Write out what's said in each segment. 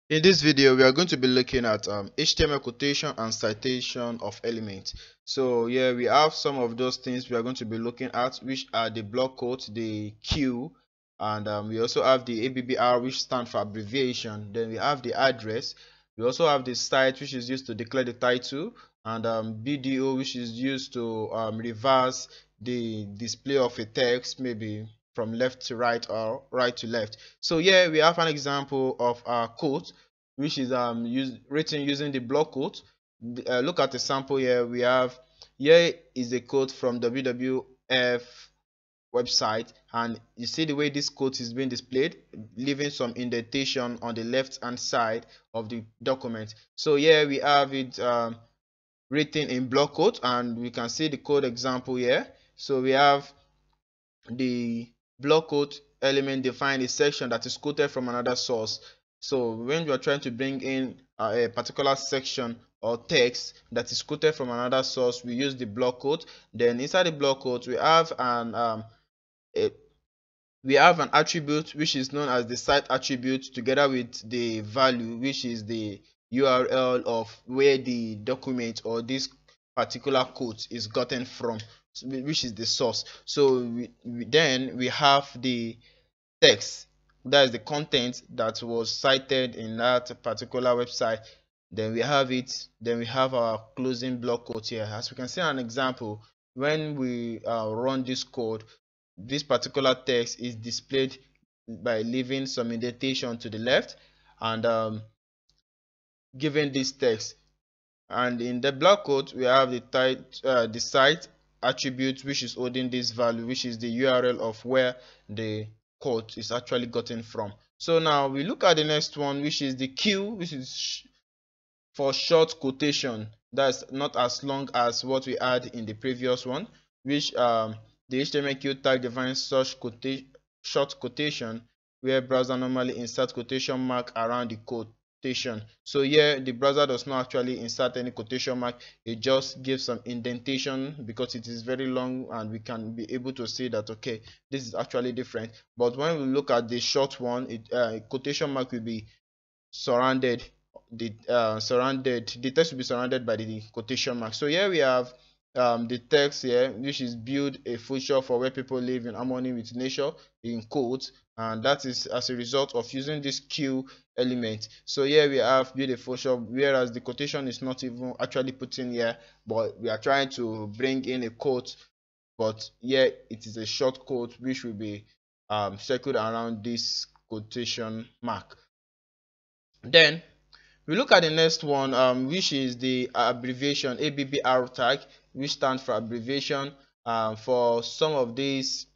In this video, we are going to be looking at HTML quotation and citation of elements. So yeah, we have some of those things we are going to be looking at, which are the block quote, the Q, and we also have the ABBR, which stands for abbreviation. Then we have the address. We also have the cite, which is used to declare the title, and BDO, which is used to reverse the display of a text, maybe from left to right or right to left. So yeah, we have an example of our quote, which is written using the block quote. Look at the sample here. We have here is a quote from WWF website, and you see the way this quote is being displayed, leaving some indentation on the left hand side of the document. So here we have it written in block quote, and we can see the code example here. So we have the block quote element define a section that is quoted from another source. So when you are trying to bring in a particular section or text that is quoted from another source, we use the block quote. Then inside the block quote, we have an attribute which is known as the cite attribute, together with the value, which is the URL of where the document or this particular quote is gotten from, which is the source. So then we have the text, that is the content that was cited in that particular website. Then we have it. Then we have our closing block quote here. As we can see an example, when we run this code, this particular text is displayed by leaving some indentation to the left and giving this text. And in the block quote, we have the cite attribute, which is holding this value, which is the URL of where the quote is actually gotten from. So now we look at the next one, which is the Q, which is for short quotation. That's not as long as what we had in the previous one, which the HTML tag defines such short quotation where browser normally insert quotation mark around the quotation. So here the browser does not actually insert any quotation mark, it just gives some indentation because it is very long, and we can be able to see that okay, this is actually different. But when we look at the short one, quotation mark will be surrounded, the text will be surrounded by the quotation mark. So here we have the text here, which is build a future for where people live in harmony with nature, in quotes, and that is as a result of using this Q element. So here we have build a future, whereas the quotation is not even actually put in here, but we are trying to bring in a quote, but here it is a short quote which will be circled around this quotation mark. Then we look at the next one, which is the abbreviation ABBR tag, which stands for abbreviation. For some of these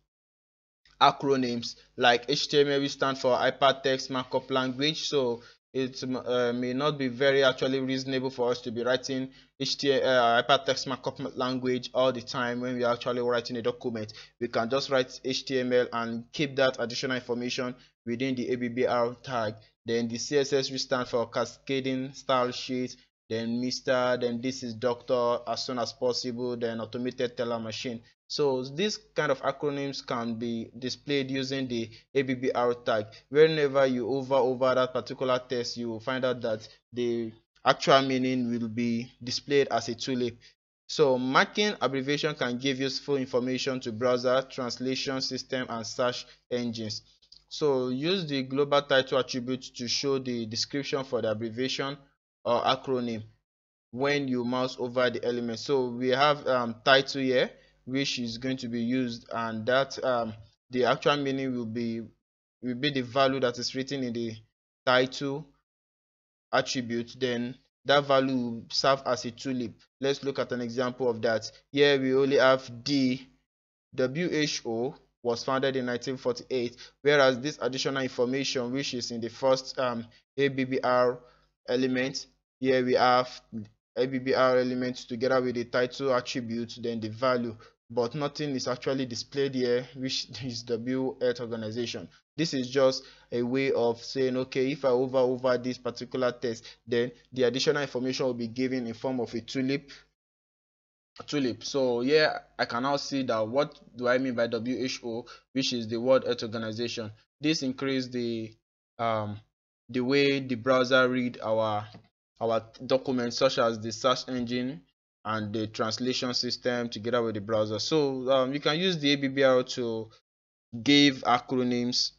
acronyms, like HTML, which stands for hypertext markup language. So it may not be very actually reasonable for us to be writing HTML hypertext markup language all the time when we are actually writing a document. We can just write HTML and keep that additional information within the ABBR tag. Then the CSS, which stands for cascading style sheet, then Mr., then this is doctor, as soon as possible, then automated teller machine. So these kind of acronyms can be displayed using the ABBR tag. Whenever you over that particular text, you will find out that the actual meaning will be displayed as a tulip. So marking abbreviation can give useful information to browser, translation system, and search engines. So use the global title attribute to show the description for the abbreviation or acronym when you mouse over the element. So we have title here, which is going to be used, and that the actual meaning will be the value that is written in the title attribute. Then that value will serve as a tulip. Let's look at an example of that. Here we only have the WHO was founded in 1948, whereas this additional information, which is in the first ABBR element, here we have ABBR elements together with the title attribute, then the value, but nothing is actually displayed here, which is WHO organization. This is just a way of saying, okay, if I over this particular text, then the additional information will be given in form of a tulip. So yeah, I can now see that what do I mean by WHO, which is the World Health Organization. This increase the the way the browser read our documents, such as the search engine and the translation system together with the browser. So you can use the ABBR to give acronyms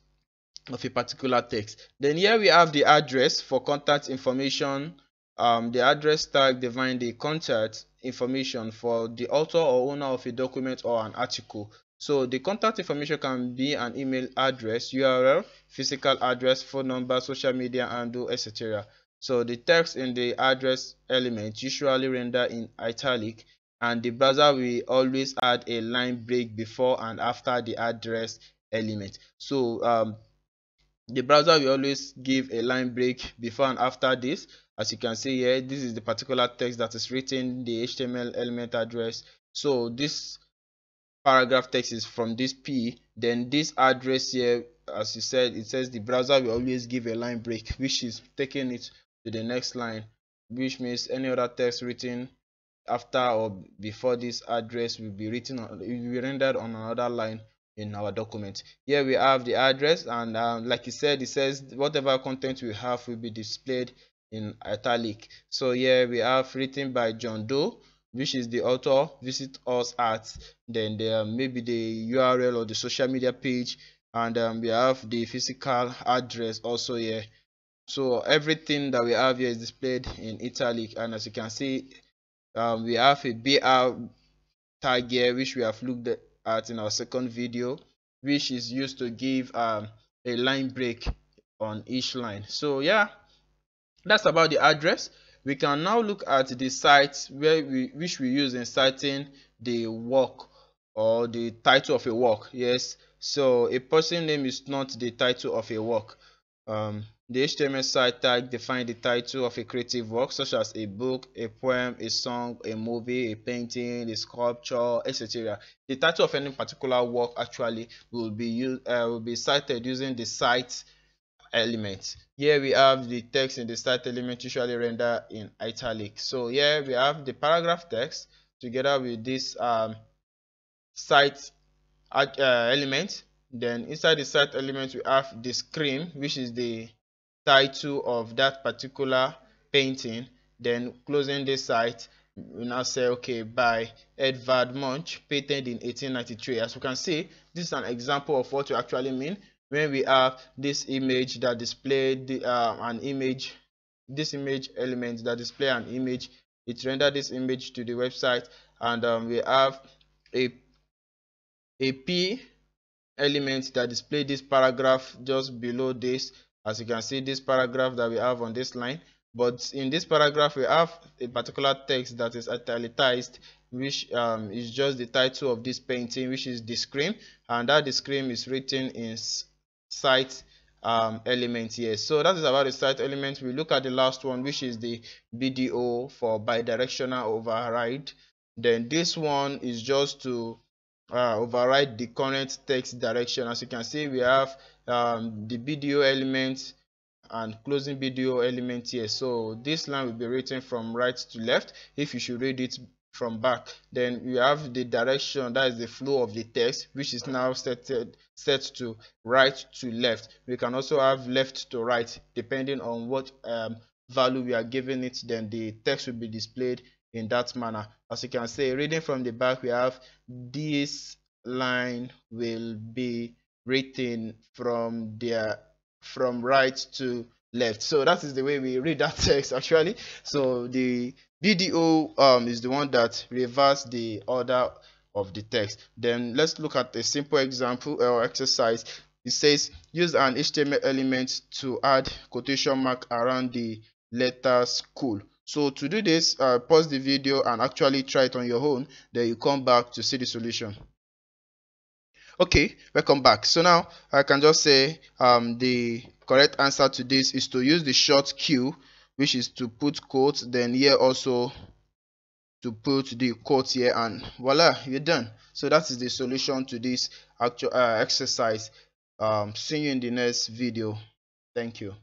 of a particular text. Then here we have the address for contact information. The address tag defines the contact information for the author or owner of a document or an article. So the contact information can be an email address, URL, physical address, phone number, social media handle, etc. So the text in the address element usually render in italic, and the browser will always add a line break before and after the address element. So the browser will always give a line break before and after this. As you can see here, this is the particular text that is written, the HTML element address. So this paragraph text is from this P, then this address here, as you said, it says the browser will always give a line break, which is taking it to the next line, which means any other text written after or before this address will be written on, it will be rendered on another line in our document. Here we have the address, and like it says whatever content we have will be displayed in italic. So here we have written by John Doe, which is the author. Visit us at, then maybe the URL or the social media page, and we have the physical address also here. So everything that we have here is displayed in italic, and as you can see, we have a BR tag here, which we have looked at in our second video, which is used to give a line break on each line. So yeah, that's about the address. We can now look at the sites which we use in citing the work or the title of a work. Yes, so a person name is not the title of a work. The HTML site tag defines the title of a creative work, such as a book, a poem, a song, a movie, a painting, a sculpture, etc. The title of any particular work actually will be cited using the cite element. Here we have the text in the cite element usually rendered in italic. So here we have the paragraph text together with this cite element. Then inside the cite element we have the scream, which is the title of that particular painting. Then closing this site, we now say, okay, by Edvard Munch, painted in 1893. As you can see, this is an example of what we actually mean when we have this image that displayed this image element that display an image. It render this image to the website, and we have a P element that display this paragraph just below this. As you can see, this paragraph that we have on this line, but in this paragraph we have a particular text that is italicized, which is just the title of this painting, which is the scream, and that the scream is written in cite element here. So that is about the cite element. We look at the last one, which is the BDO for bidirectional override. Then this one is just to override the current text direction. As you can see, we have the BDO element and closing BDO element here. So this line will be written from right to left if you should read it from back. Then you have the direction, that is the flow of the text, which is now set to right to left. We can also have left to right depending on what value we are giving it. Then the text will be displayed in that manner. As you can see, reading from the back, we have this line will be written from right to left. So that is the way we read that text actually. So the BDO is the one that reverses the order of the text. Then let's look at a simple example or exercise. It says use an HTML element to add quotation mark around the letter school. So to do this, pause the video and actually try it on your own. Then you come back to see the solution. Okay, welcome back. So now I can just say the correct answer to this is to use the short Q, which is to put quotes, then here also to put the quotes here, and voila, you're done. So that is the solution to this actual exercise. See you in the next video. Thank you.